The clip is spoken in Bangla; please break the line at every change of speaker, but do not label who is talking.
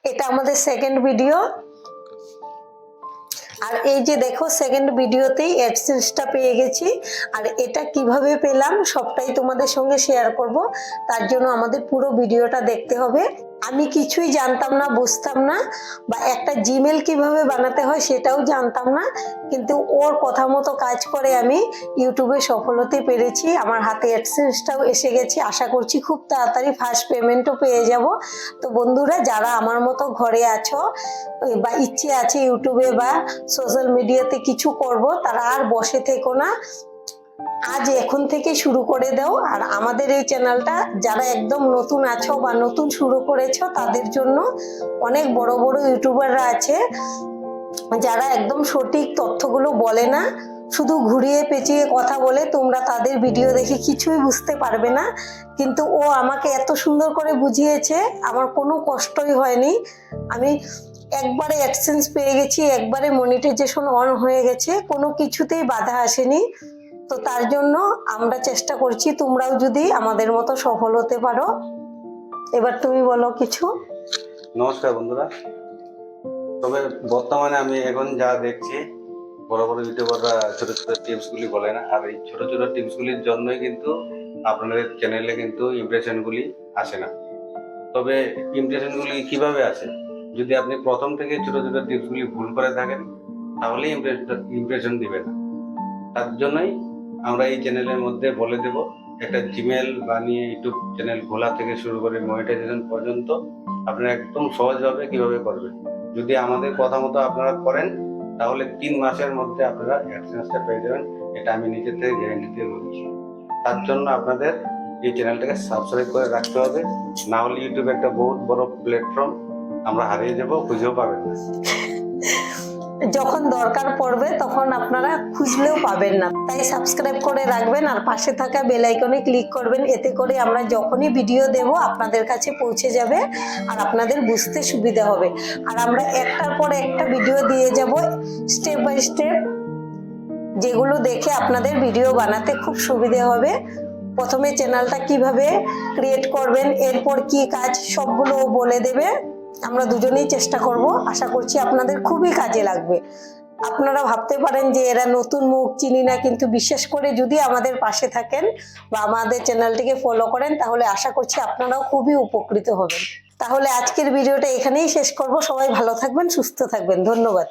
এটা আমাদের সেকেন্ড ভিডিও। আর এই যে দেখো সেকেন্ড ভিডিওতেই অ্যাডসেন্সটা পেয়ে গেছি। আর এটা কিভাবে পেলাম সবটাই তোমাদের সঙ্গে শেয়ার করব, তার জন্য আমাদের পুরো ভিডিওটা দেখতে হবে। আমি কিছুই জানতাম না, বুঝতাম না, বা একটা জিমেল কিভাবে বানাতে হয় সেটাও জানতাম না, কিন্তু ওর কথা মতো কাজ করে আমি ইউটিউবে সফল হতে পেরেছি। আমার হাতে অ্যাডসেন্সটাও এসে গেছে, আশা করছি খুব তাড়াতাড়ি ফার্স্ট পেমেন্টও পেয়ে যাব। তো বন্ধুরা, যারা আমার মতো ঘরে আছো বা ইচ্ছে আছে ইউটিউবে বা সোশ্যাল মিডিয়াতে কিছু করব, তারা আর বসে থেকো না, আজ এখন থেকে শুরু করে দাও। আর আমাদের এই চ্যানেলটা যারা একদম নতুন আছো বা নতুন শুরু করেছো, তাদের জন্য অনেক বড় বড় ইউটিউবাররা আছে যারা একদম সঠিক তথ্যগুলো বলে না, শুধু ঘুরিয়ে পেঁচিয়ে কথা বলে, তোমরা তাদের ভিডিও দেখে কিছুই বুঝতে পারবে না। কিন্তু ও আমাকে এত সুন্দর করে বুঝিয়েছে, আমার কোনো কষ্টই হয়নি। আমি একবারে অ্যাডসেন্স পেয়ে গেছি, একবারে মনিটাইজেশন অন হয়ে গেছে, কোনো কিছুতেই বাধা আসেনি। তো তার জন্য আমরা চেষ্টা করছি তোমরাও যদি আমাদের মতো সফল হতে পারো। এবার তুমি বলো কিছু।
নমস্কার বন্ধুরা। তবে বর্তমানে আমি এখন যা দেখছি, বড় বড় ইউটিউবাররা ছোট ছোট টিপসগুলি বলে না, আর এই ছোট ছোট টিপসগুলির জন্যই কিন্তু আপনাদের চ্যানেলে কিন্তু ইমপ্রেশনগুলি আসে না। তবে ইমপ্রেশনগুলি কিভাবে আসে? যদি আপনি প্রথম থেকে ছোট ছোট টিপসগুলি ভুল করে থাকেন, তাহলে ইমপ্রেশন দিবে না। তার জন্যই আমরা এই চ্যানেলের মধ্যে বলে দেব, একটা জিমেল বানিয়ে ইউটিউব চ্যানেল খোলা থেকে শুরু করে মনিটাইজেশন পর্যন্ত আপনারা একদম সহজভাবে কিভাবে করবেন। যদি আমাদের কথা মতো আপনারা করেন, তাহলে 3 মাসের মধ্যে আপনারা অ্যাডসেন্সটা পেয়ে যাবেন। এটা আমি নিজের থেকে গ্যারান্টি দিয়ে বলছি। তার জন্য আপনাদের এই চ্যানেলটাকে সাবস্ক্রাইব করে রাখতে হবে, না হলে ইউটিউব একটা বহুত বড় প্ল্যাটফর্ম, আমরা হারিয়ে যাব, খুঁজেও পাবেন না।
যখন দরকার পড়বে তখন আপনারা খুঁজলেও পাবেন না, তাই সাবস্ক্রাইব করে রাখবেন আর পাশে থাকা বেল আইকনে ক্লিক করবেন। এতে করে আমরা যখনই ভিডিও দেব আপনাদের কাছে পৌঁছে যাবে আর আপনাদের বুঝতে সুবিধা হবে। আর আমরা একটার পর একটা ভিডিও দিয়ে যাব স্টেপ বাই স্টেপ, যেগুলো দেখে আপনাদের ভিডিও বানাতে খুব সুবিধা হবে। প্রথমে চ্যানেলটা কিভাবে ক্রিয়েট করবেন, এরপর কি কাজ, সবগুলো বলে দেবে। আমরা দুজনেই চেষ্টা করব, আশা করছি আপনাদের খুবই কাজে লাগবে। আপনারা ভাবতে পারেন যে এরা নতুন মুখ, চিনি না, কিন্তু বিশ্বাস করে যদি আমাদের পাশে থাকেন বা আমাদের চ্যানেলটিকে ফলো করেন, তাহলে আশা করছি আপনারাও খুবই উপকৃত হবেন। তাহলে আজকের ভিডিওটা এখানেই শেষ করব। সবাই ভালো থাকবেন, সুস্থ থাকবেন, ধন্যবাদ।